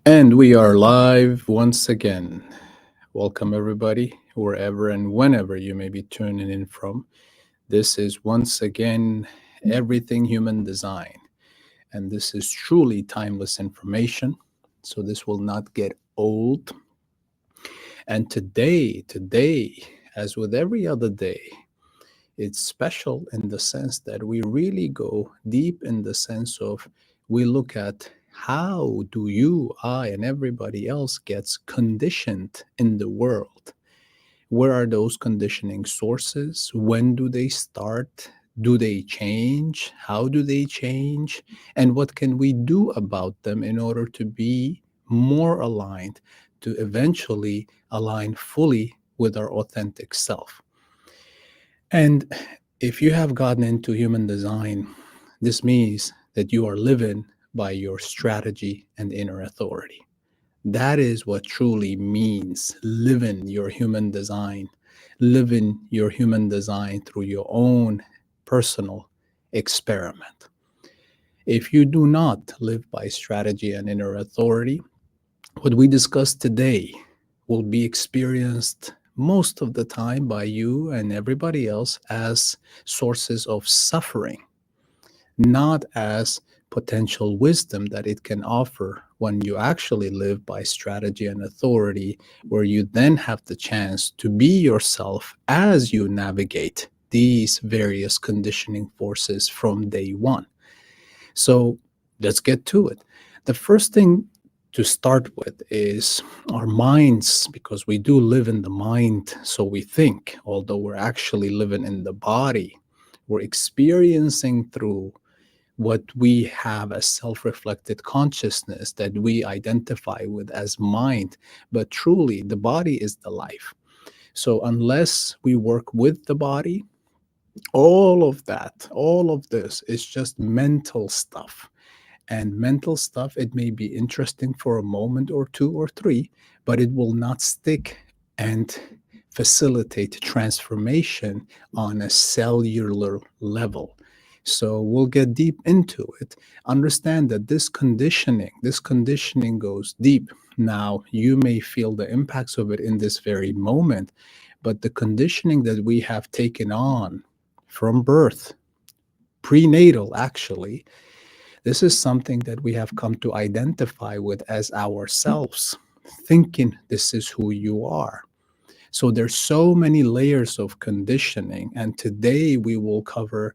And we are live once again. Welcome, everybody, wherever and whenever you may be tuning in from. This is once again Everything Human Design, and this is truly timeless information. So, this will not get old. And today, as with every other day, it's special in the sense that we really go deep in the sense of we look at how do you, I, and everybody else gets conditioned in the world. Where are those conditioning sources? When do they start? Do they change? How do they change? And what can we do about them in order to be more aligned, to eventually align fully with our authentic self? And if you have gotten into human design, this means that you are living by your strategy and inner authority. That is what truly means living your human design, living your human design through your own personal experiment. If you do not live by strategy and inner authority, what we discussed today will be experienced most of the time by you and everybody else as sources of suffering, not as potential wisdom that it can offer when you actually live by strategy and authority, where you then have the chance to be yourself as you navigate these various conditioning forces from day one. So let's get to it. The first thing to start with is our minds, because we do live in the mind, so we think, although we're actually living in the body. We're experiencing through what we have as self reflected consciousness that we identify with as mind, but truly the body is the life. So, unless we work with the body, all of that, all of this is just mental stuff. And mental stuff, it may be interesting for a moment or two or three, but it will not stick and facilitate transformation on a cellular level. So we'll get deep into it. Understand that this conditioning goes deep. Now, you may feel the impacts of it in this very moment, but the conditioning that we have taken on from birth, prenatal actually, this is something that we have come to identify with as ourselves, thinking this is who you are. So there's so many layers of conditioning, and today we will cover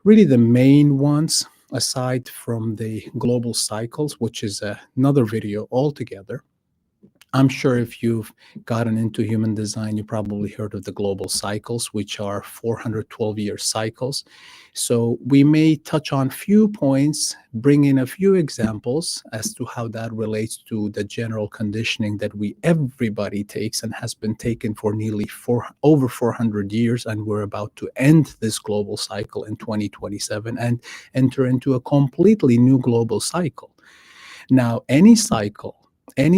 really the main ones aside from the global cycles, which is another video altogether. I'm sure if you've gotten into human design, you probably heard of the global cycles, which are 412-year cycles. So we may touch on few points, bring in a few examples as to how that relates to the general conditioning that everybody takes and has been taken for nearly over 400 years, and we're about to end this global cycle in 2027 and enter into a completely new global cycle. Now, any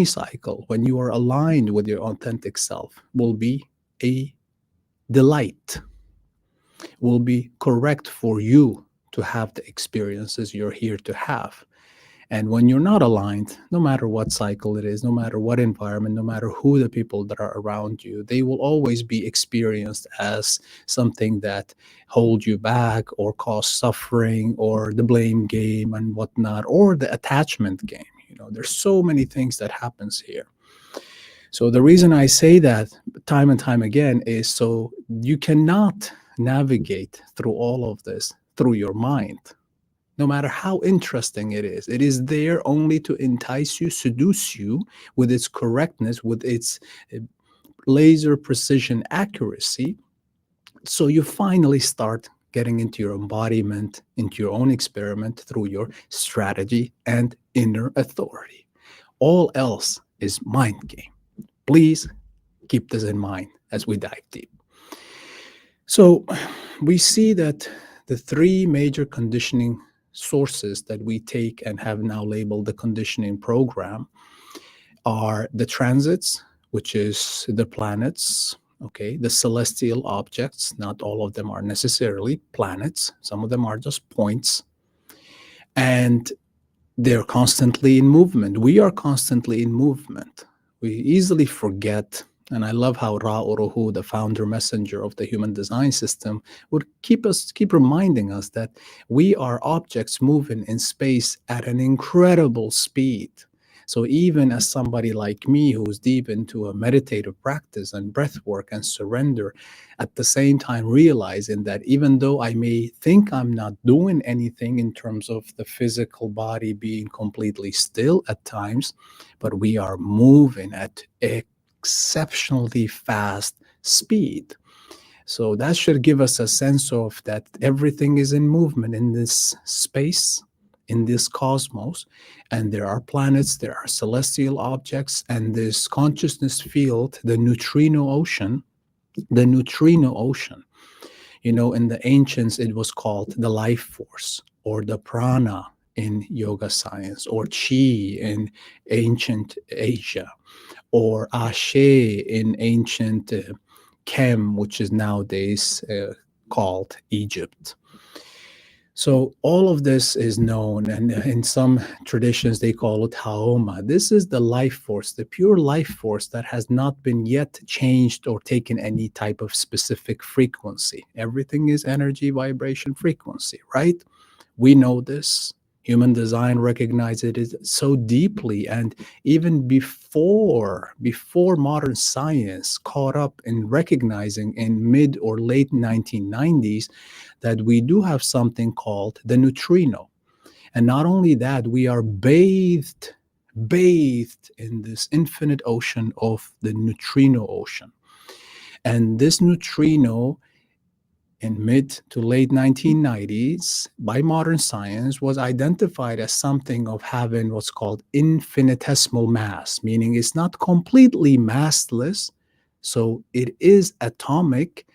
cycle, when you are aligned with your authentic self, will be a delight, will be correct for you to have the experiences you're here to have. And when you're not aligned, no matter what cycle it is, no matter what environment, no matter who the people that are around you, they will always be experienced as something that hold you back or cause suffering or the blame game and whatnot, or the attachment game. There's so many things that happens here. So the reason I say that time and time again is so you cannot navigate through all of this through your mind, no matter how interesting it is. It is there only to entice you, seduce you with its correctness, with its uh, laser precision accuracy. So you finally start getting into your embodiment, into your own experiment through your strategy and inner authority. All else is mind game. Please keep this in mind as we dive deep. So we see that the three major conditioning sources that we take and have now labeled the conditioning program are the transits, which is the planets, okay, the celestial objects. Not all of them are necessarily planets, some of them are just points. And they're constantly in movement. We are constantly in movement. We easily forget. And I love how Ra Uru Hu, the founder messenger of the human design system, would keep reminding us that we are objects moving in space at an incredible speed. So even as somebody like me who's deep into a meditative practice and breath work and surrender, at the same time realizing that even though I may think I'm not doing anything in terms of the physical body being completely still at times, but we are moving at exceptionally fast speed. So that should give us a sense of that everything is in movement in this space, in this cosmos, and there are planets, there are celestial objects, and this consciousness field, the neutrino ocean, in the ancients, it was called the life force or the prana in yoga science, or chi in ancient Asia, or ashe in ancient Kem, which is nowadays called Egypt. So all of this is known, and in some traditions they call it Haoma. This is the life force, the pure life force that has not been yet changed or taken any type of specific frequency. Everything is energy, vibration, frequency, right? We know this. Human design recognizes it so deeply, and even before modern science caught up in recognizing in mid or late 1990s that we do have something called the neutrino. And not only that, we are bathed in this infinite ocean of the neutrino ocean. And this neutrino in mid to late 1990s by modern science was identified as something of having what's called infinitesimal mass, meaning it's not completely massless. So it is atomic,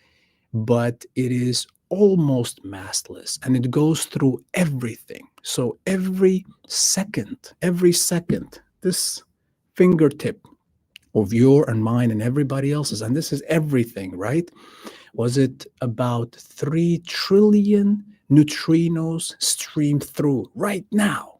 but it is almost massless, and it goes through everything. So every second, this fingertip of your and mine and everybody else's, and this is everything, right? Was it about 3 trillion neutrinos streamed through right now?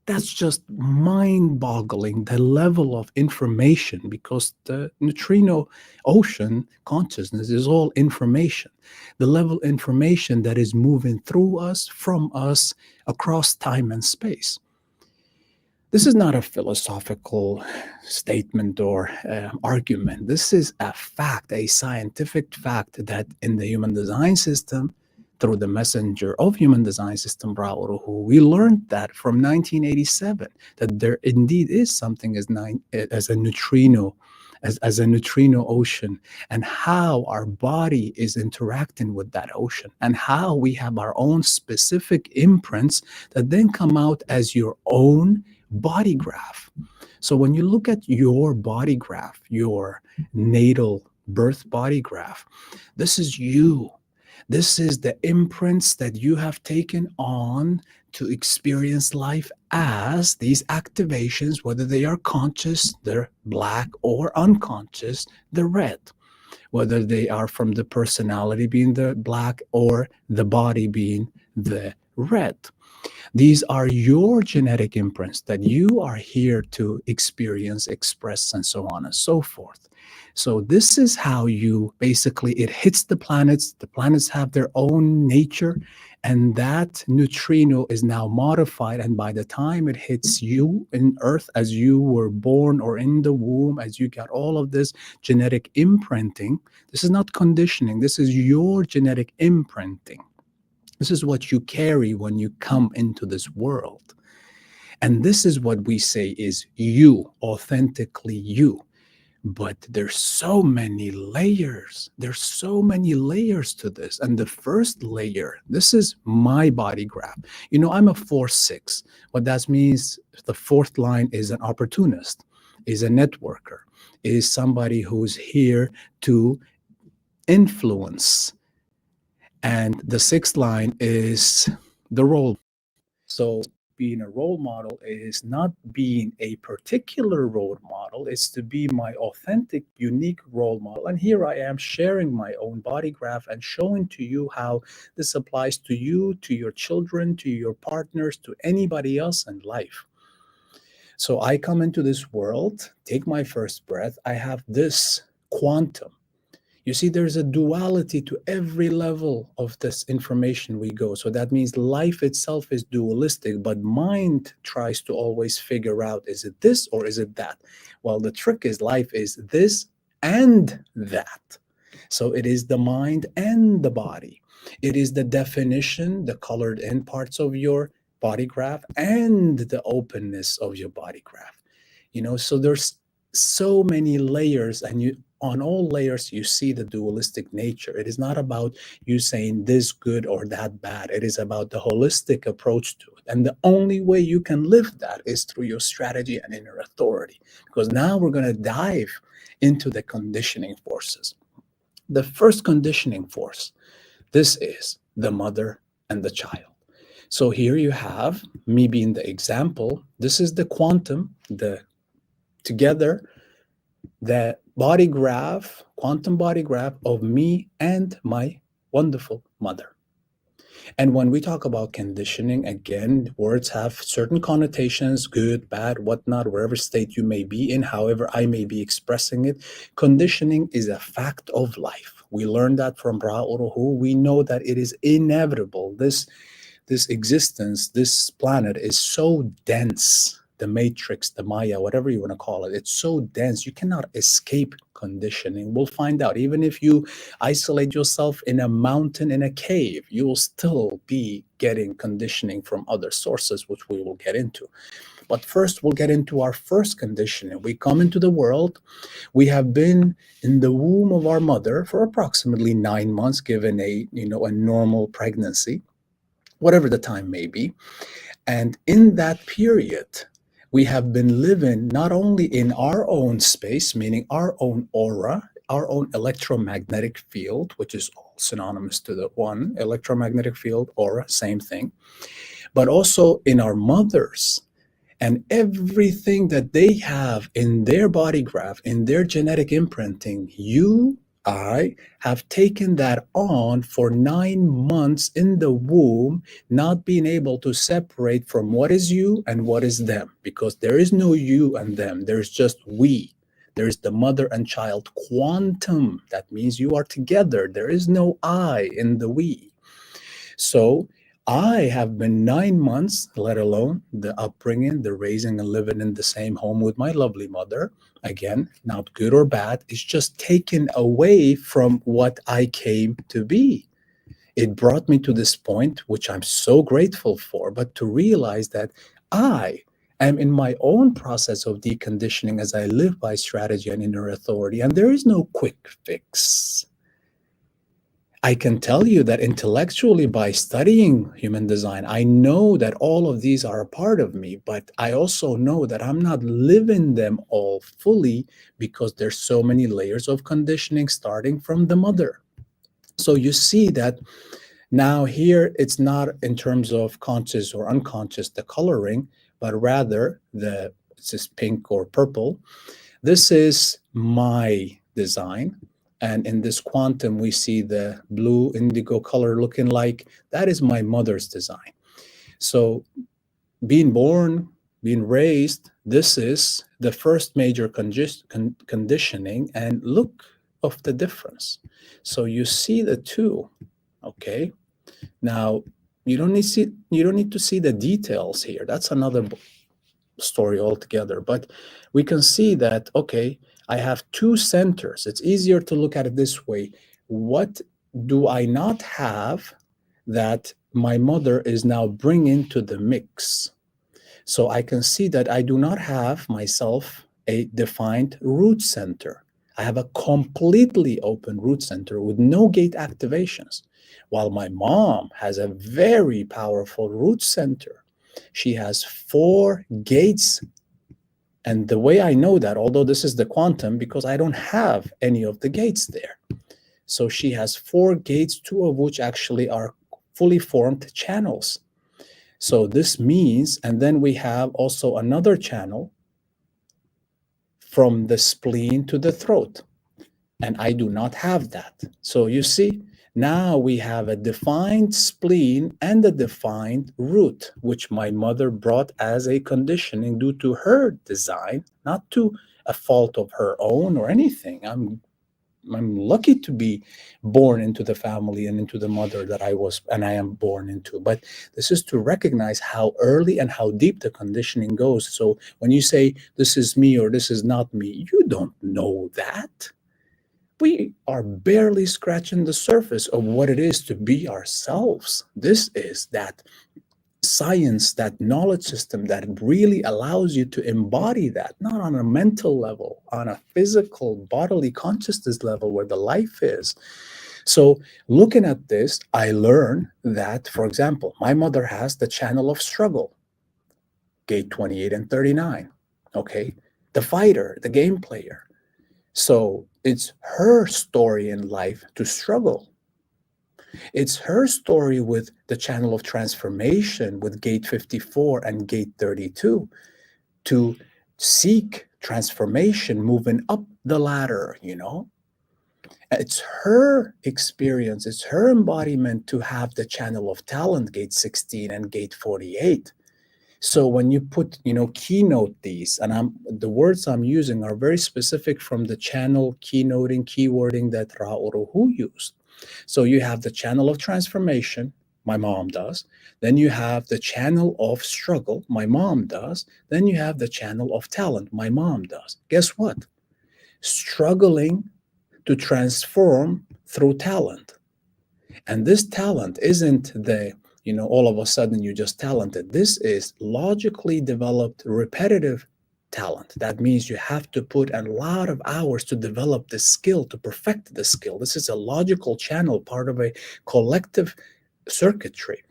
That's just mind-boggling, the level of information, because the neutrino ocean consciousness is all information. The level of information that is moving through us, from us, across time and space. This is not a philosophical statement or argument. This is a fact, a scientific fact, that in the human design system, through the messenger of human design system, Ra Uru Hu, we learned that from 1987, that there indeed is something as a neutrino, as a neutrino ocean, and how our body is interacting with that ocean, and how we have our own specific imprints that then come out as your own body graph. So when you look at your body graph, your natal birth body graph, this is you. This is the imprints that you have taken on to experience life as these activations, whether they are conscious, they're black, or unconscious, they're red. Whether they are from the personality being the black or the body being the red. These are your genetic imprints that you are here to experience, express, and so on and so forth. So this is how it hits the planets. The planets have their own nature, and that neutrino is now modified. And by the time it hits you in Earth, as you were born or in the womb, as you got all of this genetic imprinting, this is not conditioning. This is your genetic imprinting. This is what you carry when you come into this world. And this is what we say is you, authentically you. But there's so many layers. There's so many layers to this. And the first layer, this is my body graph. I'm a 4-6. What that means, the fourth line is an opportunist, is a networker, is somebody who's here to influence. And the sixth line is the role. So being a role model is not being a particular role model, it's to be my authentic, unique role model. And here I am sharing my own body graph and showing to you how this applies to you, to your children, to your partners, to anybody else in life. So I come into this world, take my first breath, I have this quantum. You see, there's a duality to every level of this information we go. So that means life itself is dualistic, but mind tries to always figure out, is it this or is it that? Well, the trick is life is this and that. So it is the mind and the body. It is the definition, the colored in parts of your body graph and the openness of your body graph. So there's so many layers, and on all layers you see the dualistic nature. It is not about you saying this good or that bad. It is about the holistic approach to it. And the only way you can live that is through your strategy and inner authority. Because now we're going to dive into the conditioning forces. The first conditioning force, this is the mother and the child. So here you have me being the example. This is the quantum, together, the body graph, quantum body graph of me and my wonderful mother. And when we talk about conditioning, again, words have certain connotations, good, bad, whatnot, wherever state you may be in, however I may be expressing it. Conditioning is a fact of life. We learned that from Ra Uruhu. We know that it is inevitable. This existence, this planet is so dense. The matrix, the Maya, whatever you want to call it, it's so dense. You cannot escape conditioning. We'll find out. Even if you isolate yourself in a mountain, in a cave, you will still be getting conditioning from other sources, which we will get into. But first, we'll get into our first conditioning. We come into the world. We have been in the womb of our mother for approximately 9 months, given a normal pregnancy, whatever the time may be. And in that period, we have been living not only in our own space, meaning our own aura, our own electromagnetic field, which is all synonymous to the one, electromagnetic field, aura, same thing, but also in our mothers. And everything that they have in their body graph, in their genetic imprinting, I have taken that on for 9 months in the womb, not being able to separate from what is you and what is them, because there is no you and them. There's just we. There's the mother and child quantum. That means you are together. There is no I in the we. So I have been 9 months, let alone the upbringing, the raising and living in the same home with my lovely mother. Again, not good or bad. It's just taken away from what I came to be. It brought me to this point, which I'm so grateful for, but to realize that I am in my own process of deconditioning as I live by strategy and inner authority, and there is no quick fix. I can tell you that intellectually, by studying human design, I know that all of these are a part of me, but I also know that I'm not living them all fully because there's so many layers of conditioning starting from the mother. So you see that now here it's not in terms of conscious or unconscious, the coloring, but rather it's this pink or purple. This is my design. And in this quantum, we see the blue indigo color looking like, that is my mother's design. So being born, being raised, this is the first major conditioning, and look of the difference. So you see the two, okay? Now, you don't need to see the details here. That's another story altogether. But we can see that, okay, I have two centers. It's easier to look at it this way. What do I not have that my mother is now bringing to the mix? So I can see that I do not have myself a defined root center. I have a completely open root center with no gate activations, while my mom has a very powerful root center. She has 4 gates. And the way I know that, although this is the quantum, because I don't have any of the gates there. So she has 4 gates, 2 of which actually are fully formed channels. So this means, and then we have also another channel from the spleen to the throat. And I do not have that. So you see, now we have a defined spleen and a defined root, which my mother brought as a conditioning due to her design, not to a fault of her own or anything. I'm lucky to be born into the family and into the mother that I was and I am born into. But this is to recognize how early and how deep the conditioning goes. So when you say this is me or this is not me, you don't know that. We are barely scratching the surface of what it is to be ourselves. This is that science, that knowledge system that really allows you to embody that, not on a mental level, on a physical, bodily consciousness level where the life is. So, looking at this, I learn that, for example, my mother has the channel of struggle, gate 28 and 39. Okay. The fighter, the game player. So, it's her story in life to struggle. It's her story with the channel of transformation with gate 54 and gate 32 to seek transformation, moving up the ladder, you know? It's her experience, it's her embodiment to have the channel of talent, gate 16 and gate 48. So when you put, keynote these, and the words I'm using are very specific from the channel keynoting, keywording that Ra Uru Hu used. So you have the channel of transformation, my mom does. Then you have the channel of struggle, my mom does. Then you have the channel of talent, my mom does. Guess what? Struggling to transform through talent. And this talent isn't all of a sudden you're just talented. This is logically developed, repetitive talent. That means you have to put a lot of hours to develop the skill, to perfect the skill. This is a logical channel, part of a collective circuitry.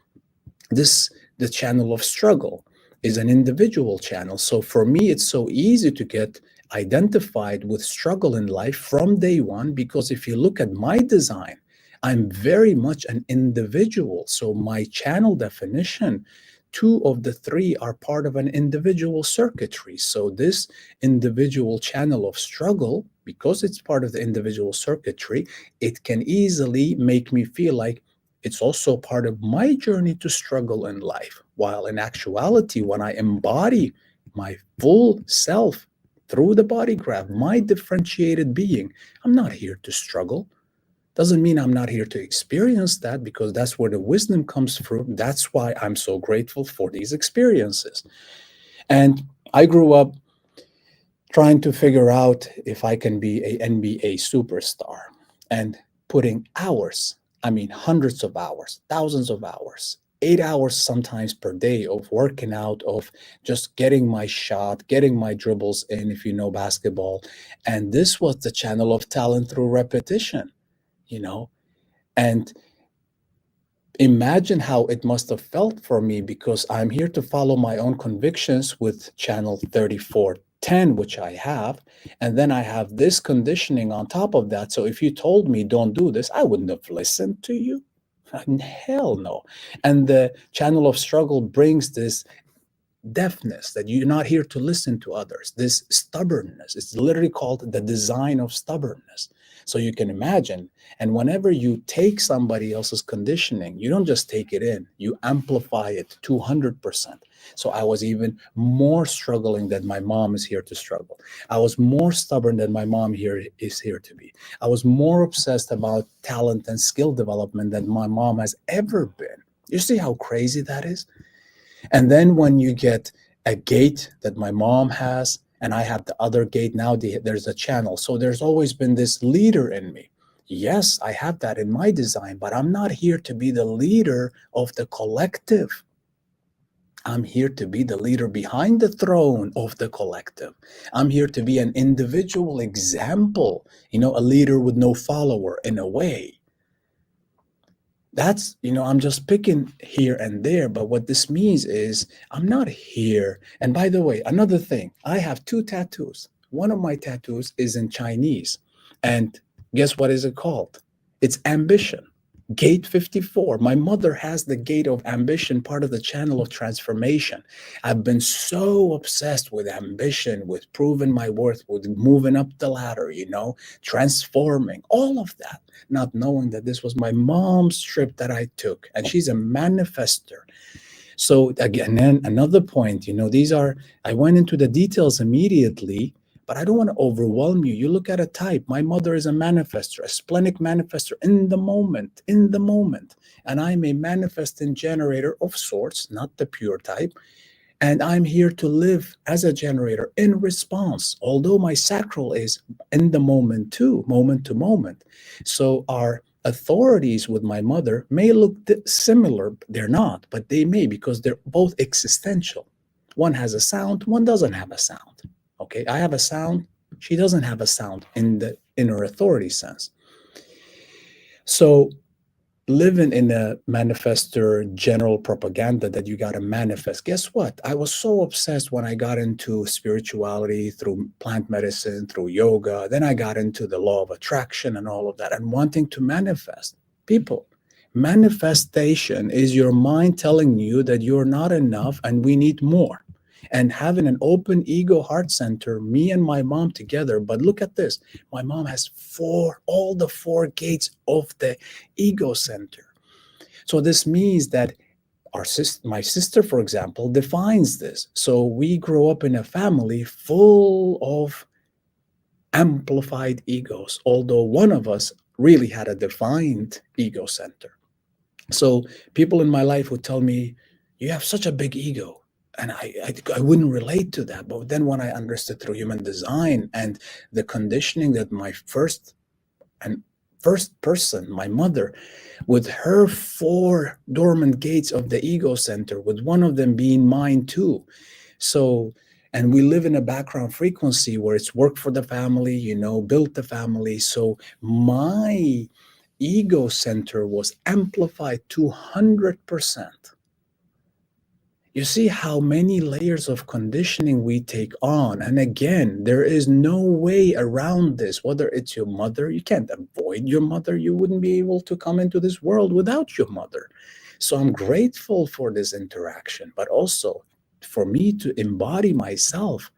The channel of struggle is an individual channel. So for me, it's so easy to get identified with struggle in life from day one, because if you look at my design, I'm very much an individual. So my channel definition, 2 of the 3 are part of an individual circuitry. So this individual channel of struggle, because it's part of the individual circuitry, it can easily make me feel like it's also part of my journey to struggle in life. While in actuality, when I embody my full self through the body graph, my differentiated being, I'm not here to struggle. Doesn't mean I'm not here to experience that, because that's where the wisdom comes from. That's why I'm so grateful for these experiences. And I grew up trying to figure out if I can be an NBA superstar and putting hours, I mean, hundreds of hours, thousands of hours, 8 hours sometimes per day of working out, of just getting my shot, getting my dribbles in, if you know basketball. And this was the channel of talent through repetition. And imagine how it must have felt for me, because I'm here to follow my own convictions with channel 3410, which I have. And then I have this conditioning on top of that. So if you told me don't do this, I wouldn't have listened to you. Hell no. And the channel of struggle brings this deafness, that you're not here to listen to others, this stubbornness. It's literally called the design of stubbornness. So you can imagine, and whenever you take somebody else's conditioning, you don't just take it in, you amplify it 200%. So I was even more struggling than my mom is here to struggle. I was more stubborn than my mom is here to be. I was more obsessed about talent and skill development than my mom has ever been. You see how crazy that is? And then when you get a gate that my mom has, and I have the other gate, now there's a channel. So there's always been this leader in me. Yes, I have that in my design, but I'm not here to be the leader of the collective. I'm here to be the leader behind the throne of the collective. I'm here to be an individual example, a leader with no follower in a way. That's, I'm just picking here and there, but what this means is I'm not here. And by the way, another thing, I have 2 tattoos. One of my tattoos is in Chinese. And guess what is it called? It's ambition. Gate 54. My mother has the gate of ambition, part of the channel of transformation. I've been so obsessed with ambition, with proving my worth, with moving up the ladder, transforming, all of that, not knowing that this was my mom's trip that I took. And she's a manifester. So again, then another point, I went into the details immediately, but I don't want to overwhelm you. You look at a type. My mother is a manifester, a splenic manifester in the moment. And I'm a manifesting generator of sorts, not the pure type. And I'm here to live as a generator in response, although my sacral is in the moment too, moment to moment. So our authorities with my mother may look similar. They're not, but they may, because they're both existential. One has a sound, one doesn't have a sound. Okay, I have a sound, she doesn't have a sound in the inner authority sense. So living in a manifestor general propaganda that you got to manifest. Guess what? I was so obsessed when I got into spirituality through plant medicine, through yoga. Then I got into the law of attraction and all of that, and wanting to manifest. People, manifestation is your mind telling you that you're not enough and we need more. And having an open ego heart center, me and my mom together. But look at this. My mom has all the four gates of the ego center. So this means that my sister, for example, defines this. So we grow up in a family full of amplified egos, although one of us really had a defined ego center. So people in my life would tell me, you have such a big ego. And I wouldn't relate to that. But then when I understood through human design and the conditioning that my first person, my mother, with her four dormant gates of the ego center, with one of them being mine too. So, and we live in a background frequency where it's work for the family, built the family. So my ego center was amplified 200%. You see how many layers of conditioning we take on. And again, there is no way around this. Whether it's your mother, you can't avoid your mother. You wouldn't be able to come into this world without your mother. So I'm grateful for this interaction, but also for me to embody myself.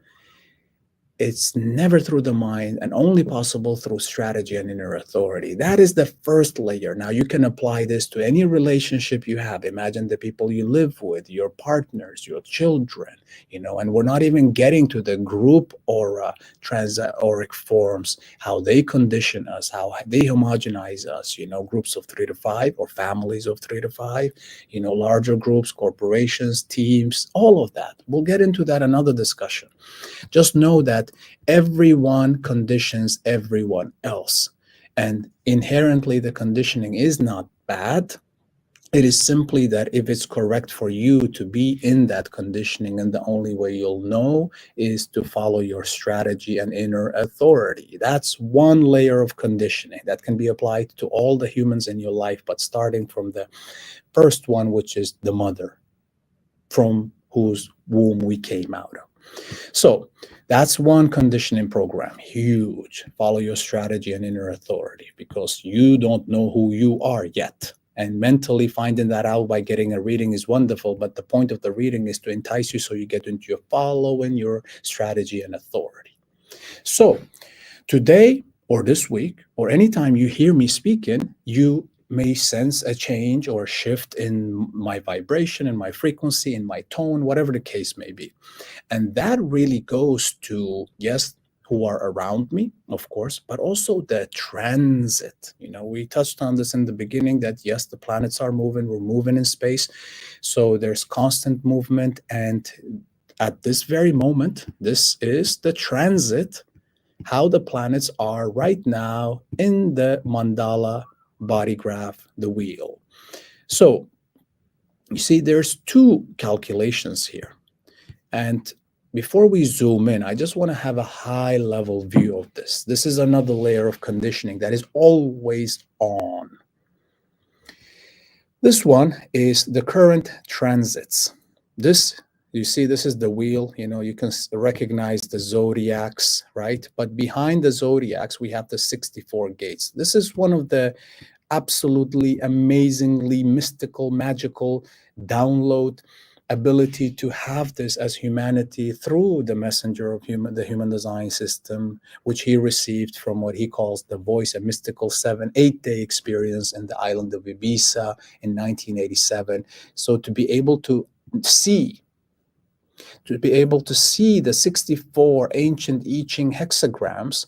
It's never through the mind and only possible through strategy and inner authority. That is the first layer. Now you can apply this to any relationship you have. Imagine the people you live with, your partners, your children, and we're not even getting to the group aura, transauric forms, how they condition us, how they homogenize us, groups of 3 to 5 or families of 3 to 5, larger groups, corporations, teams, all of that. We'll get into that another discussion. Just know that everyone conditions everyone else. And inherently, the conditioning is not bad. It is simply that if it's correct for you to be in that conditioning, and the only way you'll know is to follow your strategy and inner authority. That's one layer of conditioning that can be applied to all the humans in your life, but starting from the first one, which is the mother, from whose womb we came out of. So that's one conditioning program. Huge. Follow your strategy and inner authority, because you don't know who you are yet. And mentally finding that out by getting a reading is wonderful. But the point of the reading is to entice you so you get into your following your strategy and authority. So today or this week or anytime you hear me speaking, you may sense a change or a shift in my vibration, in my frequency, in my tone, whatever the case may be. And that really goes to, yes, who are around me, of course, but also the transit. We touched on this in the beginning that, yes, the planets are moving, we're moving in space. So there's constant movement. And at this very moment, this is the transit, how the planets are right now in the mandala body graph, the wheel. So you see, there's two calculations here. And before we zoom in, I just want to have a high level view of this. This is another layer of conditioning that is always on. This one is the current transits. You see, this is the wheel. You can recognize the zodiacs, right? But behind the zodiacs, we have the 64 gates. This is one of the absolutely amazingly mystical, magical download ability to have this as humanity through the messenger of the human design system, which he received from what he calls the voice, a mystical 8 day experience in the island of Ibiza in 1987. So to be able to see the 64 ancient I Ching hexagrams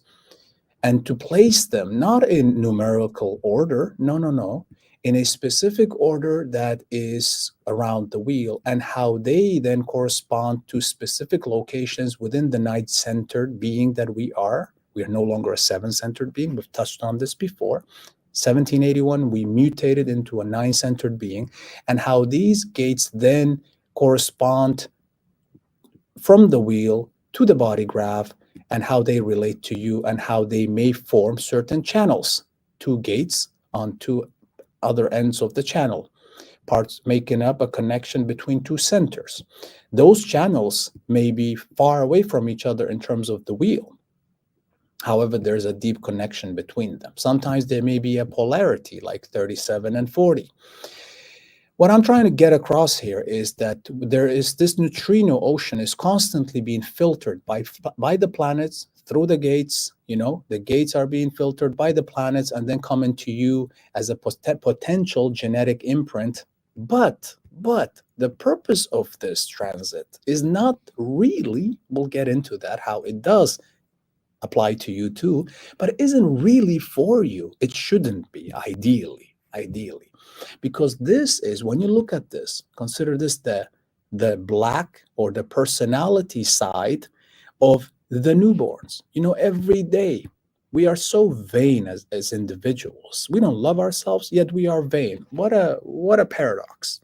and to place them not in numerical order, no, in a specific order that is around the wheel, and how they then correspond to specific locations within the nine-centered being that we are. We are no longer a seven-centered being. We've touched on this before. 1781, we mutated into a nine-centered being, and how these gates then correspond from the wheel to the body graph, and how they relate to you, and how they may form certain channels, two gates on two other ends of the channel, parts making up a connection between two centers. Those channels may be far away from each other in terms of the wheel. However, there's a deep connection between them. Sometimes there may be a polarity like 37 and 40. What I'm trying to get across here is that there is this neutrino ocean is constantly being filtered by the planets through the gates. The gates are being filtered by the planets and then coming to you as a potential genetic imprint. But the purpose of this transit is not really, we'll get into that, how it does apply to you too, but it isn't really for you. It shouldn't be, ideally. Because this is, when you look at this, consider this the black or the personality side of the newborns. Every day we are so vain as individuals. We don't love ourselves, yet we are vain. What a paradox.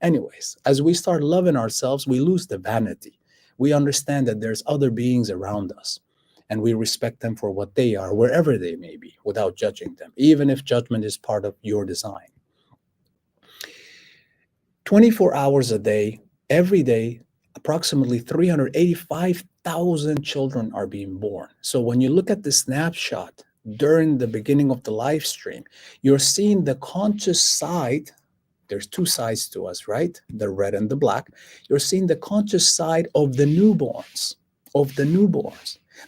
Anyways, as we start loving ourselves, we lose the vanity. We understand that there's other beings around us, and we respect them for what they are, wherever they may be, without judging them, even if judgment is part of your design. 24 hours a day, every day, approximately 385,000 children are being born. So when you look at the snapshot during the beginning of the live stream, you're seeing the conscious side. There's two sides to us, right? The red and the black. You're seeing the conscious side of the newborns,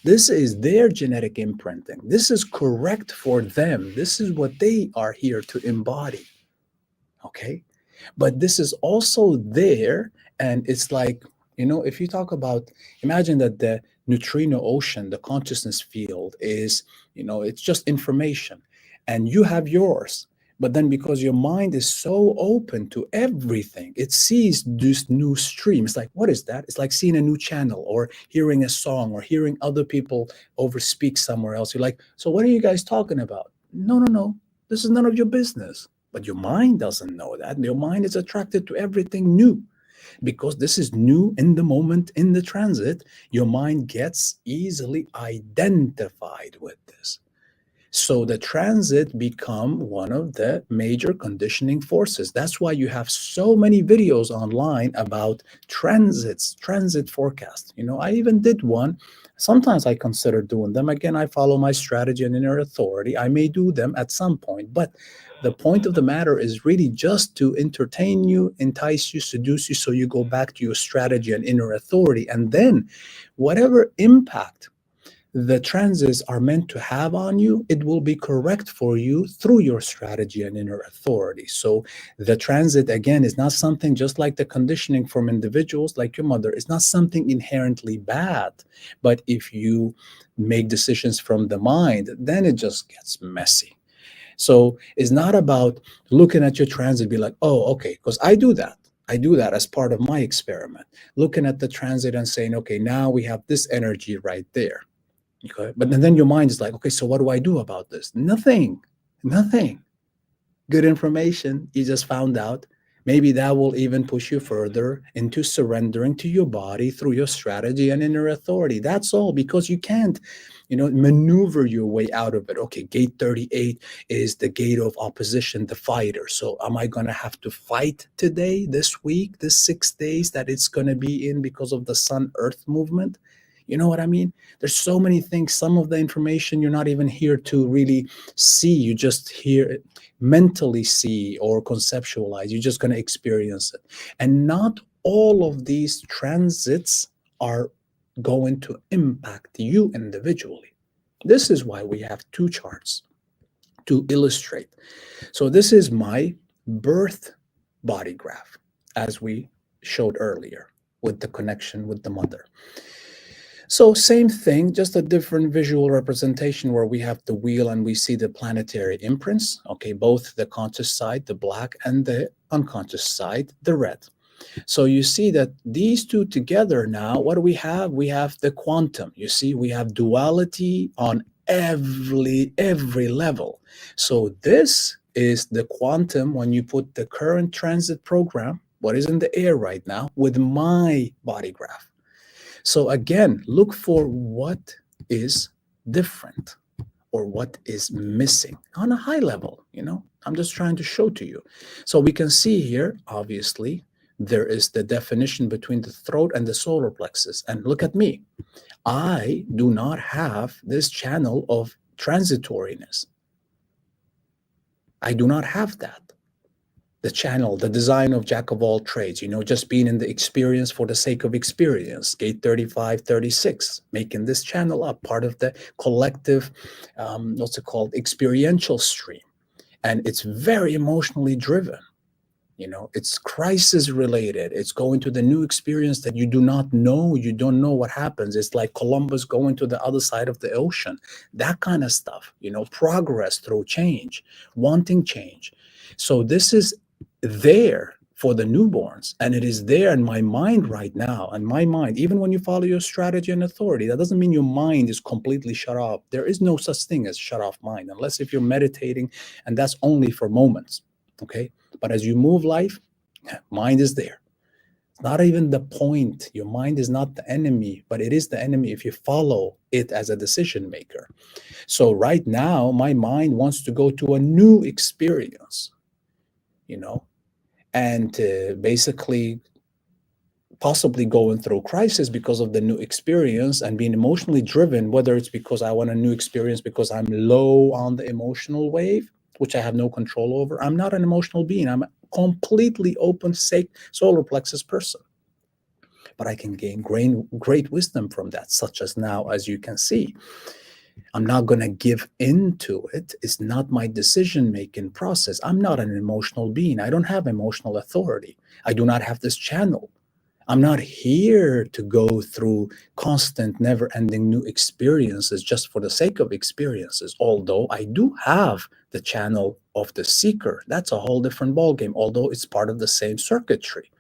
This is their genetic imprinting. This is correct for them. This is what they are here to embody. Okay? But this is also there, and it's like, if you talk about, imagine that the neutrino ocean, the consciousness field is, it's just information, and you have yours. But then because your mind is so open to everything, it sees this new stream. It's like, what is that? It's like seeing a new channel, or hearing a song, or hearing other people overspeak somewhere else. You're like, so what are you guys talking about? No. This is none of your business. But your mind doesn't know that. Your mind is attracted to everything new. Because this is new in the moment, in the transit, your mind gets easily identified with this. So the transit become one of the major conditioning forces. That's why you have so many videos online about transits, transit forecast. I even did one. Sometimes I consider doing them. Again, I follow my strategy and inner authority. I may do them at some point, but the point of the matter is really just to entertain you, entice you, seduce you, so you go back to your strategy and inner authority. And then whatever impact the transits are meant to have on you, it will be correct for you through your strategy and inner authority. So the transit, again, is not something, just like the conditioning from individuals like your mother, it's not something inherently bad. But if you make decisions from the mind, then it just gets messy. So it's not about looking at your transit, be like, oh, okay, because I do that as part of my experiment, looking at the transit and saying, okay, now we have this energy right there. Okay, but then your mind is like, okay, so what do I do about this? Nothing. Good information you just found out. Maybe that will even push you further into surrendering to your body through your strategy and inner authority. That's all, because you can't, maneuver your way out of it. Okay, gate 38 is the gate of opposition, the fighter. So am I going to have to fight today, this week, this 6 days that it's going to be in because of the sun-earth movement? You know what I mean? There's so many things. Some of the information you're not even here to really see. You just hear it, mentally see or conceptualize. You're just going to experience it. And not all of these transits are going to impact you individually. This is why we have two charts to illustrate. So this is my birth body graph, as we showed earlier with the connection with the mother. So same thing, just a different visual representation where we have the wheel and we see the planetary imprints, okay, both the conscious side, the black, and the unconscious side, the red. So you see that these two together now, what do we have? We have the quantum. You see, we have duality on every level. So this is the quantum when you put the current transit program, what is in the air right now, with my body graph. So again, look for what is different or what is missing on a high level. I'm just trying to show to you. So we can see here, obviously, there is the definition between the throat and the solar plexus. And look at me. I do not have this channel of transitoriness. I do not have that. The channel, the design of jack of all trades, just being in the experience for the sake of experience, gate 35, 36, making this channel up, part of the collective, what's it called, experiential stream. And it's very emotionally driven. It's crisis related. It's going to the new experience that you do not know. You don't know what happens. It's like Columbus going to the other side of the ocean, that kind of stuff, progress through change, wanting change. So this is there for the newborns, and it is there in my mind right now. And my mind, even when you follow your strategy and authority, that doesn't mean your mind is completely shut off. There is no such thing as shut off mind, unless if you're meditating, and that's only for moments. Okay. But as you move life, mind is there. It's not even the point. Your mind is not the enemy, but it is the enemy if you follow it as a decision maker. So right now, my mind wants to go to a new experience, and basically possibly going through crisis because of the new experience and being emotionally driven, whether it's because I want a new experience because I'm low on the emotional wave, which I have no control over. I'm not an emotional being. I'm a completely open, solar plexus person. But I can gain great wisdom from that, such as now, as you can see. I'm not going to give into it. It's not my decision-making process. I'm not an emotional being. I don't have emotional authority. I do not have this channel. I'm not here to go through constant, never-ending new experiences just for the sake of experiences, although I do have the channel of the seeker. That's a whole different ballgame, although it's part of the same circuitry.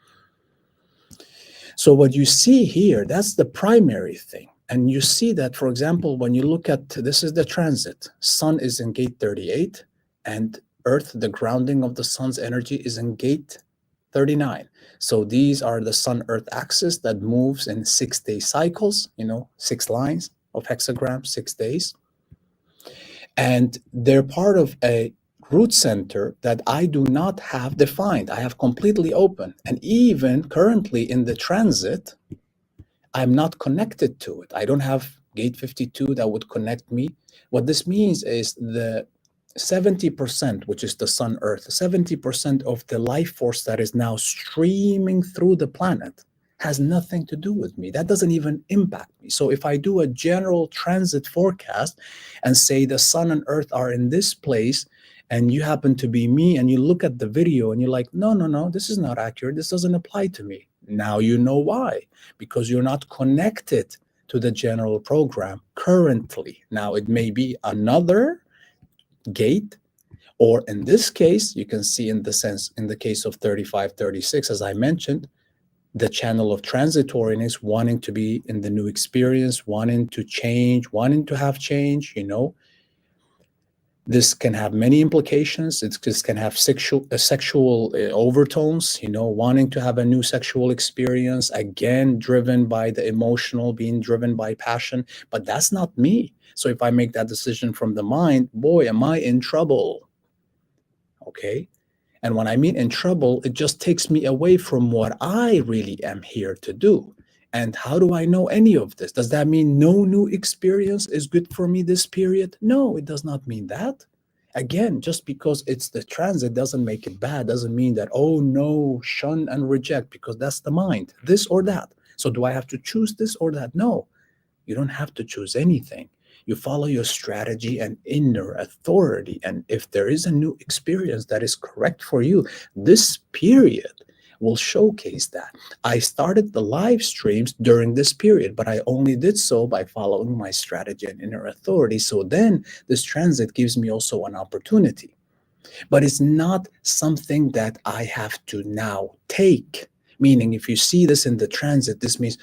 So what you see here, that's the primary thing. And you see that, for example, when you look at, this is the transit, sun is in gate 38, and earth, the grounding of the sun's energy, is in gate 39. So these are the sun-earth axis that moves in 6-day cycles, 6 lines of hexagram, 6 days. And they're part of a root center that I do not have defined. I have completely open. And even currently in the transit, I'm not connected to it. I don't have gate 52 that would connect me. What this means is the 70%, which is the sun earth, 70% of the life force that is now streaming through the planet has nothing to do with me. That doesn't even impact me. So if I do a general transit forecast and say the sun and earth are in this place, and you happen to be me, and you look at the video and you're like, no, this is not accurate. This doesn't apply to me. Now you know why, because you're not connected to the general program currently. Now it may be another gate, or in this case, you can see in the case of 35, 36, as I mentioned, the channel of transitoriness, wanting to be in the new experience, wanting to change, wanting to have change, This can have many implications. This can have sexual overtones, wanting to have a new sexual experience, again, driven by the emotional, being driven by passion. But that's not me. So if I make that decision from the mind, boy, am I in trouble. Okay? And when I mean in trouble, it just takes me away from what I really am here to do. And how do I know any of this? Does that mean no new experience is good for me this period? No, it does not mean that. Again, just because it's the transit doesn't make it bad, doesn't mean that, oh no, shun and reject, because that's the mind, this or that. So do I have to choose this or that? No, you don't have to choose anything. You follow your strategy and inner authority. And if there is a new experience that is correct for you, this period will showcase that. I started the live streams during this period, but I only did so by following my strategy and inner authority. So then this transit gives me also an opportunity. But it's not something that I have to now take. Meaning, if you see this in the transit, this means,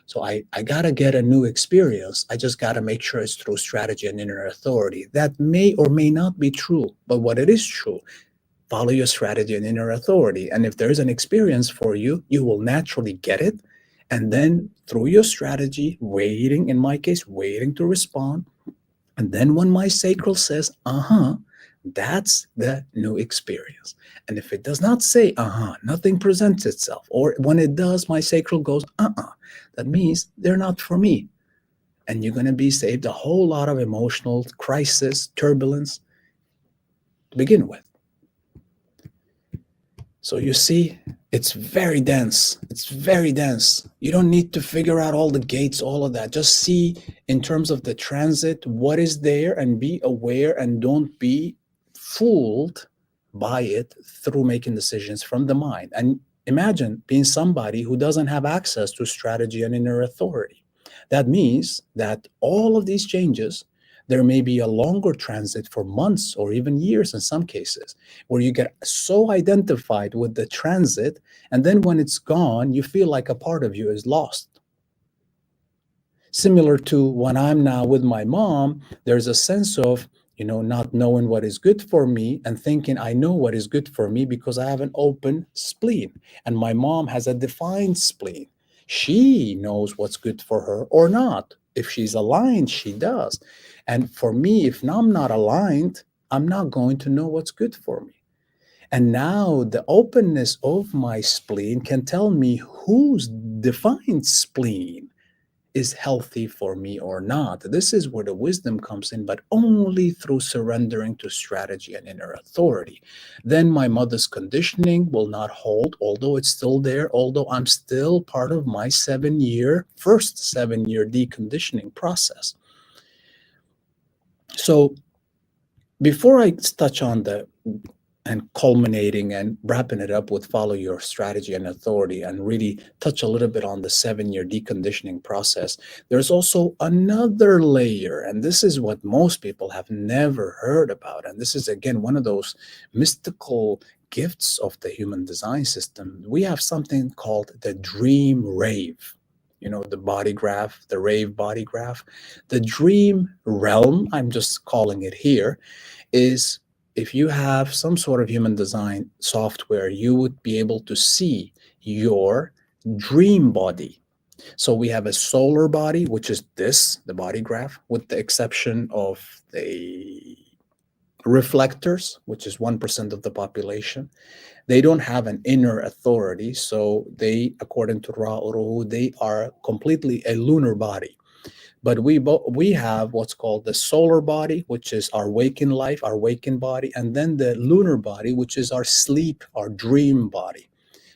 so I got to get a new experience. I just got to make sure it's through strategy and inner authority. That may or may not be true. But what it is true, follow your strategy and inner authority. And if there is an experience for you, you will naturally get it. And then through your strategy, waiting, in my case, waiting to respond. And then when my sacral says, that's the new experience. And if it does not say, nothing presents itself, or when it does, my sacral goes, that means they're not for me. And you're going to be saved a whole lot of emotional crisis, turbulence to begin with. So you see, it's very dense. It's very dense. You don't need to figure out all the gates, all of that. Just see in terms of the transit, what is there, and be aware, and don't be fooled by it through making decisions from the mind. And imagine being somebody who doesn't have access to strategy and inner authority. That means that all of these changes, there may be a longer transit for months or even years in some cases, where you get so identified with the transit, and then when it's gone, you feel like a part of you is lost. Similar to when I'm now with my mom, there's a sense of, not knowing what is good for me and thinking I know what is good for me because I have an open spleen. And my mom has a defined spleen. She knows what's good for her or not. If she's aligned, she does. And for me, if I'm not aligned, I'm not going to know what's good for me. And now the openness of my spleen can tell me whose defined spleen is healthy for me or not. This is where the wisdom comes in, but only through surrendering to strategy and inner authority. Then my mother's conditioning will not hold, although it's still there, although I'm still part of my first 7-year deconditioning process. So before I touch on and culminating and wrapping it up with follow your strategy and authority, and really touch a little bit on the 7-year deconditioning process, there's also another layer. And this is what most people have never heard about. And this is, again, one of those mystical gifts of the human design system. We have something called the dream rave. The body graph, the rave body graph. The dream realm, I'm just calling it here, is if you have some sort of human design software, you would be able to see your dream body. So we have a solar body, which is the body graph, with the exception of the reflectors, which is 1% of the population. They don't have an inner authority. So they, according to Ra Uru, they are completely a lunar body. But we have what's called the solar body, which is our waking life, our waking body, and then the lunar body, which is our sleep, our dream body.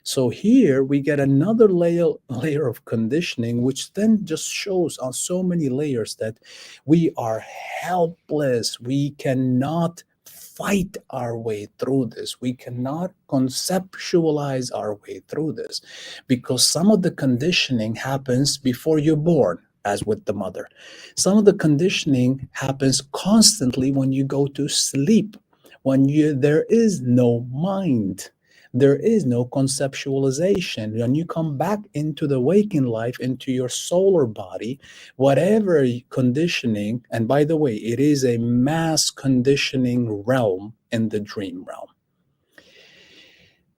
So here we get another layer of conditioning, which then just shows on so many layers that we are helpless. We cannot fight our way through this. We cannot conceptualize our way through this, because some of the conditioning happens before you're born, as with the mother. Some of the conditioning happens constantly when you go to sleep, when there is no mind, there is no conceptualization. When you come back into the waking life, into your solar body, whatever conditioning, and by the way, it is a mass conditioning realm in the dream realm.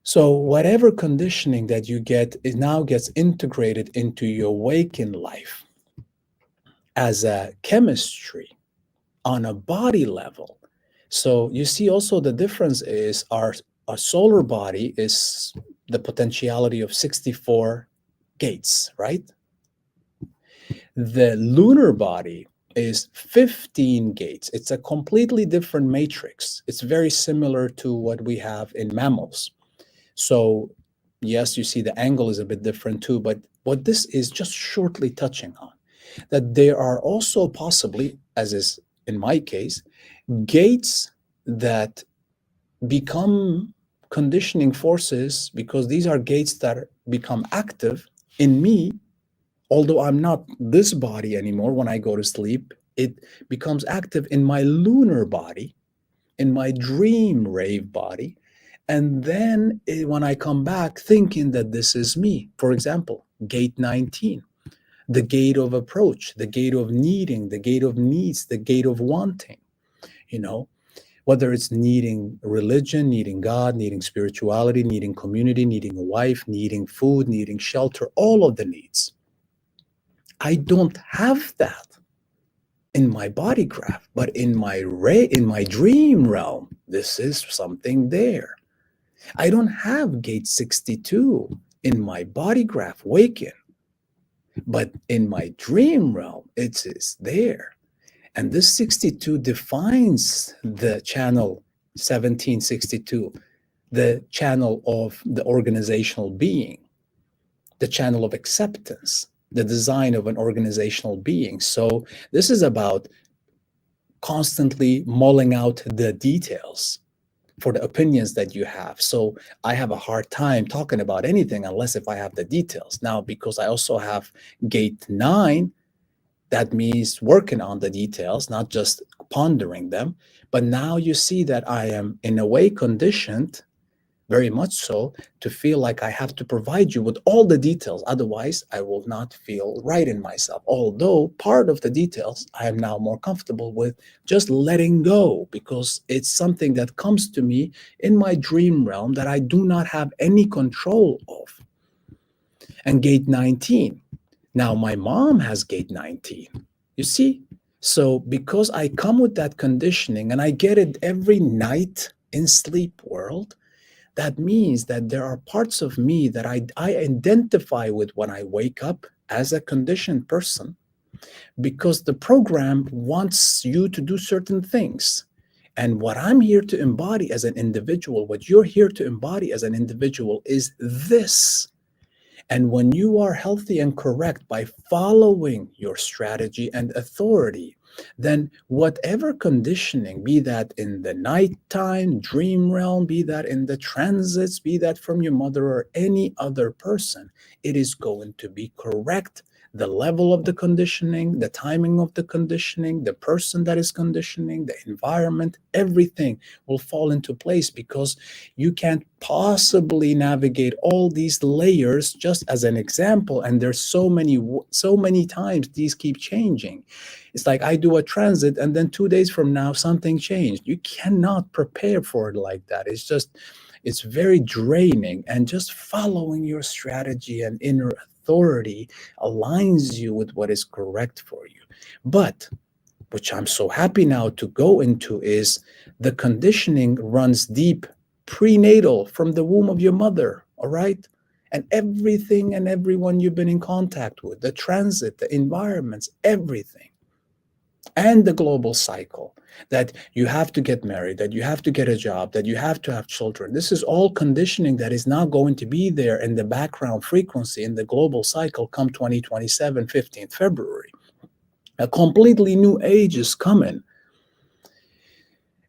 So whatever conditioning that you get, it now gets integrated into your waking life as a chemistry on a body level. So you see also the difference is our solar body is the potentiality of 64 gates, right? The lunar body is 15 gates. It's a completely different matrix. It's very similar to what we have in mammals. So yes, you see the angle is a bit different too, but what this is just shortly touching on, that there are also possibly, as is in my case, gates that become conditioning forces because these are gates that become active in me. Although I'm not this body anymore, when I go to sleep, it becomes active in my lunar body, in my dream rave body. And then when I come back thinking that this is me, for example, gate 19, the gate of approach, the gate of needing, the gate of needs, the gate of wanting, you know, whether it's needing religion, needing God, needing spirituality, needing community, needing a wife, needing food, needing shelter, all of the needs. I don't have that in my body graph, but in my dream realm, this is something there. I don't have gate 62 in my body graph waken, but in my dream realm, it is there. And this 62 defines the channel 1762, the channel of the organizational being, the channel of acceptance, the design of an organizational being. So this is about constantly mulling out the details for the opinions that you have. So I have a hard time talking about anything unless if I have the details. Now, because I also have gate 9, that means working on the details, not just pondering them. But now you see that I am in a way conditioned, very much so, to feel like I have to provide you with all the details. Otherwise, I will not feel right in myself. Although part of the details I am now more comfortable with just letting go, because it's something that comes to me in my dream realm that I do not have any control of. And gate 19. Now my mom has gate 19. You see? So because I come with that conditioning and I get it every night in sleep world, that means that there are parts of me that I identify with when I wake up as a conditioned person, because the program wants you to do certain things. And what I'm here to embody as an individual, what you're here to embody as an individual is this. And when you are healthy and correct by following your strategy and authority, then whatever conditioning, be that in the nighttime, dream realm, be that in the transits, be that from your mother or any other person, it is going to be correct. The level of the conditioning, the timing of the conditioning, the person that is conditioning, the environment, everything will fall into place, because you can't possibly navigate all these layers. Just as an example, and there's so many times these keep changing. It's like I do a transit and then 2 days from now something changed. You cannot prepare for it like that. It's very draining, and just following your strategy and inner authority aligns you with what is correct for you. But which I'm so happy now to go into is the conditioning runs deep, prenatal, from the womb of your mother, all right? And everything and everyone you've been in contact with, the transit, the environments, everything. And the global cycle, that you have to get married, that you have to get a job, that you have to have children. This is all conditioning that is now going to be there in the background frequency in the global cycle come 2027, 15th February. A completely new age is coming.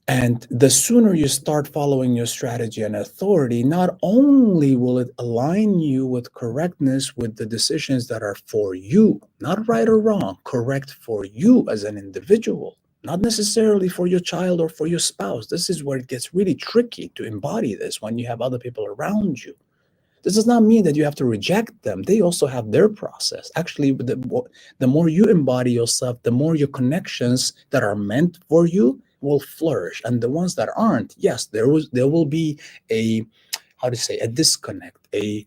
And the sooner you start following your strategy and authority, not only will it align you with correctness with the decisions that are for you, not right or wrong, correct for you as an individual, not necessarily for your child or for your spouse. This is where it gets really tricky to embody this when you have other people around you. This does not mean that you have to reject them. They also have their process. Actually, the more you embody yourself, the more your connections that are meant for you will flourish. And the ones that aren't, yes, there will be a, how to say, a disconnect, a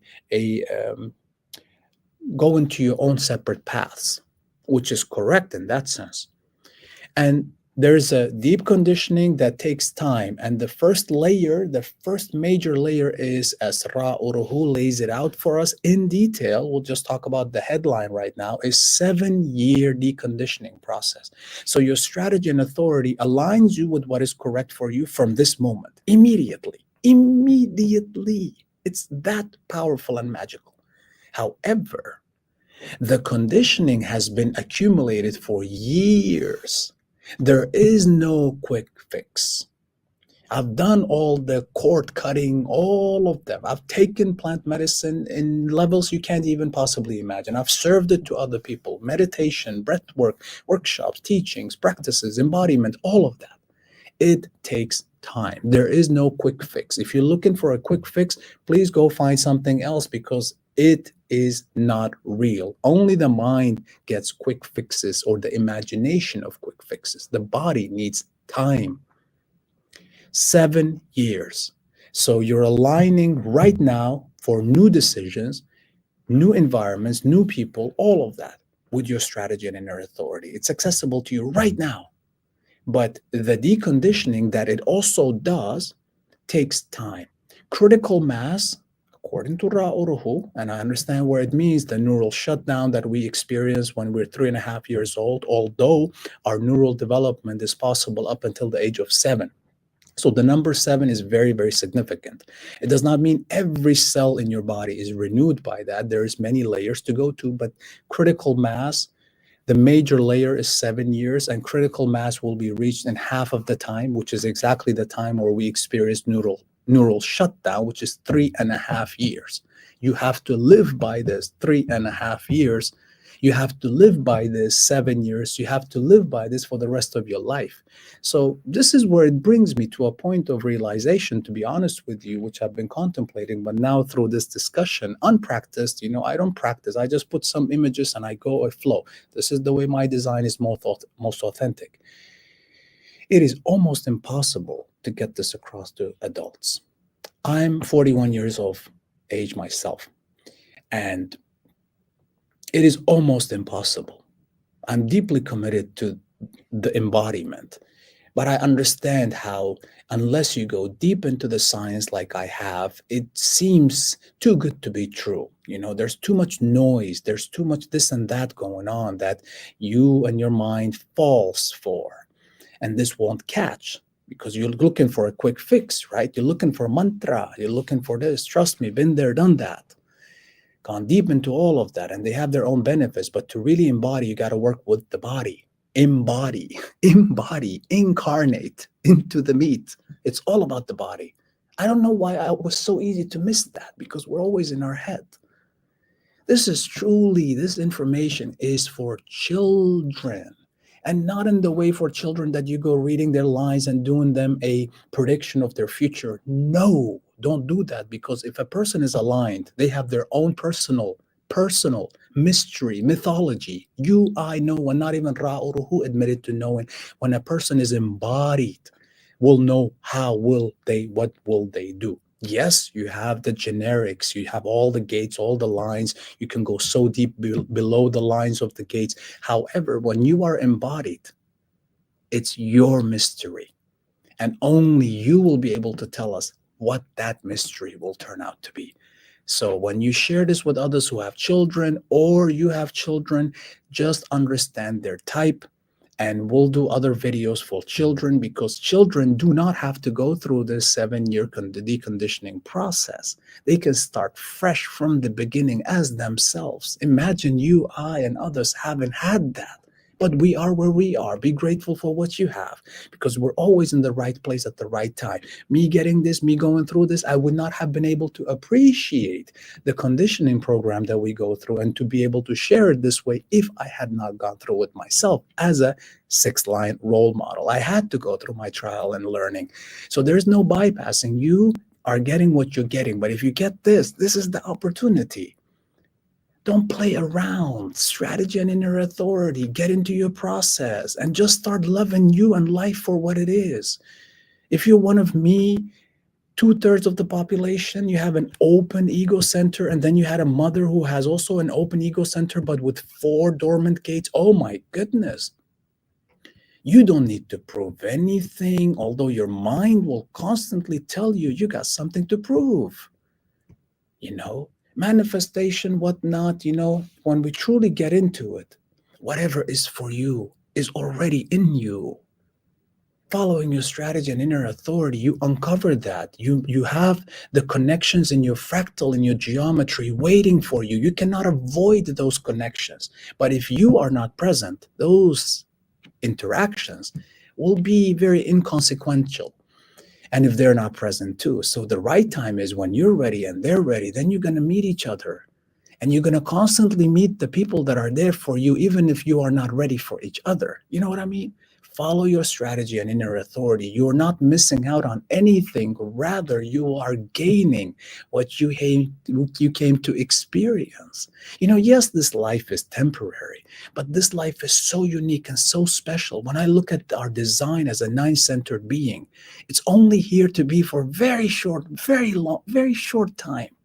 go into your own separate paths, which is correct in that sense. And There's a deep conditioning that takes time. And the first layer, the first major layer is, as Ra Uruhu lays it out for us in detail, we'll just talk about the headline right now, is 7-year deconditioning process. So your strategy and authority aligns you with what is correct for you from this moment, immediately. Immediately. It's that powerful and magical. However, the conditioning has been accumulated for years. There is no quick fix. I've done all the cord cutting, all of them. I've taken plant medicine in levels you can't even possibly imagine. I've served it to other people. Meditation, breath work, workshops, teachings, practices, embodiment, all of that. It takes time. There is no quick fix. If you're looking for a quick fix, please go find something else, because it is not real. Only the mind gets quick fixes, or the imagination of quick fixes. The body needs time. 7 years. So you're aligning right now for new decisions, new environments, new people, all of that with your strategy and inner authority. It's accessible to you right now. But the deconditioning that it also does takes time. Critical mass, according to Ra Uruhu, and I understand where it means, the neural shutdown that we experience when we're 3.5 years old, although our neural development is possible up until the age of 7. So the number 7 is very, very significant. It does not mean every cell in your body is renewed by that. There's many layers to go to, but critical mass, the major layer is 7 years, and critical mass will be reached in half of the time, which is exactly the time where we experience neural shutdown, which is 3.5 years. You have to live by this 3.5 years. You have to live by this 7 years. You have to live by this for the rest of your life. So this is where it brings me to a point of realization, to be honest with you, which I've been contemplating, but now through this discussion, unpracticed, I don't practice. I just put some images and I go a flow. This is the way my design is most authentic. It is almost impossible to get this across to adults. I'm 41 years of age myself, and it is almost impossible. I'm deeply committed to the embodiment, but I understand how, unless you go deep into the science like I have, it seems too good to be true. There's too much noise. There's too much this and that going on that you and your mind falls for. And this won't catch, because you're looking for a quick fix, right? You're looking for a mantra. You're looking for this. Trust me, been there, done that. Gone deep into all of that, and they have their own benefits. But to really embody, you got to work with the body. Embody, incarnate into the meat. It's all about the body. I don't know why it was so easy to miss that, because we're always in our head. This information is for children, and not in the way for children that you go reading their lines and doing them a prediction of their future. No, don't do that, because if a person is aligned, they have their own personal mystery, mythology. I know, and not even Ra Uruhu admitted to knowing. When a person is embodied, will know what will they do. Yes, you have the generics, you have all the gates, all the lines. You can go so deep below the lines of the gates. However, when you are embodied, it's your mystery. And only you will be able to tell us what that mystery will turn out to be. So when you share this with others who have children, or you have children, just understand their type. And we'll do other videos for children, because children do not have to go through this 7-year deconditioning process. They can start fresh from the beginning as themselves. Imagine you, I, and others haven't had that. But we are where we are. Be grateful for what you have, because we're always in the right place at the right time. Me getting this, me going through this, I would not have been able to appreciate the conditioning program that we go through, and to be able to share it this way if I had not gone through it myself as a 6th-line role model. I had to go through my trial and learning. So there's no bypassing. You are getting what you're getting. But if you get this is the opportunity. Don't play around. Strategy and inner authority. Get into your process and just start loving you and life for what it is. If you're one of me, 2/3 of the population, you have an open ego center, and then you had a mother who has also an open ego center, but with 4 dormant gates. Oh my goodness. You don't need to prove anything, although your mind will constantly tell you you got something to prove. Manifestation, whatnot, when we truly get into it, whatever is for you is already in you. Following your strategy and inner authority, you uncover that. You have the connections in your fractal, in your geometry waiting for you. You cannot avoid those connections. But if you are not present, those interactions will be very inconsequential. And if they're not present too. So the right time is when you're ready and they're ready, then you're going to meet each other. And you're going to constantly meet the people that are there for you, even if you are not ready for each other. You know what I mean? Follow your strategy and inner authority. You're not missing out on anything. Rather, you are gaining what you came to experience. Yes, this life is temporary, but this life is so unique and so special. When I look at our design as a nine-centered being, it's only here to be for very short, very long, very short time.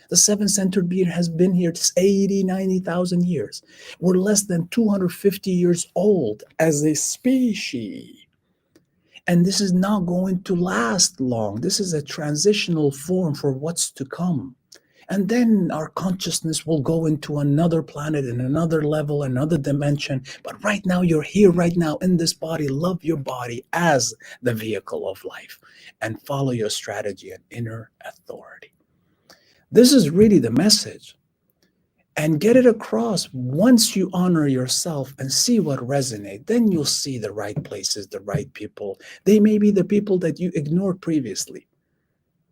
The seven-centered being has been here 80, 90,000 years. We're less than 250 years old as a species. And this is not going to last long. This is a transitional form for what's to come. And then our consciousness will go into another planet and another level, another dimension. But right now, you're here right now in this body. Love your body as the vehicle of life and follow your strategy and inner authority. This is really the message. And get it across. Once you honor yourself and see what resonates, then you'll see the right places, the right people. They may be the people that you ignored previously,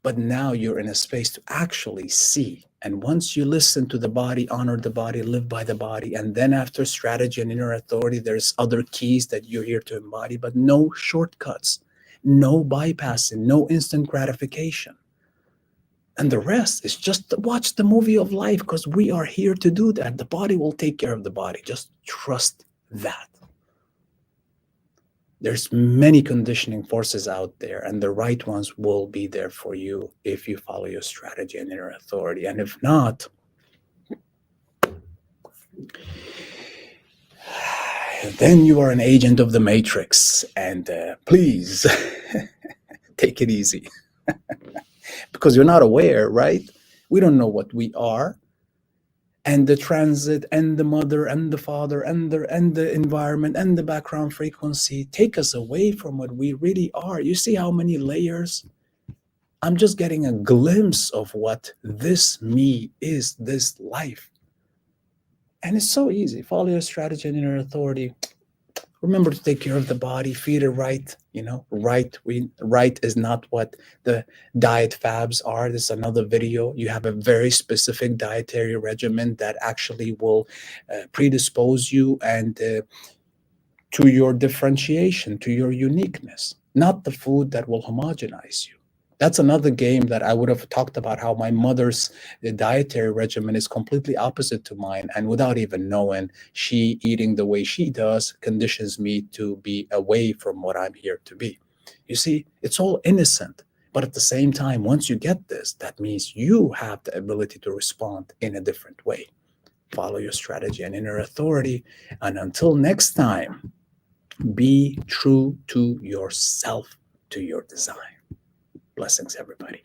but now you're in a space to actually see. And once you listen to the body, honor the body, live by the body, and then after strategy and inner authority, there's other keys that you're here to embody, but no shortcuts, no bypassing, no instant gratification. And the rest is just watch the movie of life, because we are here to do that. The body will take care of the body. Just trust that. There's many conditioning forces out there, and the right ones will be there for you if you follow your strategy and inner authority. And if not, then you are an agent of the matrix. And please take it easy. Because you're not aware, right? We don't know what we are. And the transit and the mother and the father and the environment and the background frequency take us away from what we really are. You see how many layers? I'm just getting a glimpse of what this me is, this life. And it's so easy. Follow your strategy and inner authority. Remember to take care of the body, feed it right. Right is not what the diet fabs are. This is another video. You have a very specific dietary regimen that actually will predispose you and to your differentiation, to your uniqueness, not the food that will homogenize you. That's another game that I would have talked about, how my mother's dietary regimen is completely opposite to mine. And without even knowing, she eating the way she does conditions me to be away from what I'm here to be. You see, it's all innocent. But at the same time, once you get this, that means you have the ability to respond in a different way. Follow your strategy and inner authority. And until next time, be true to yourself, to your design. Blessings, everybody.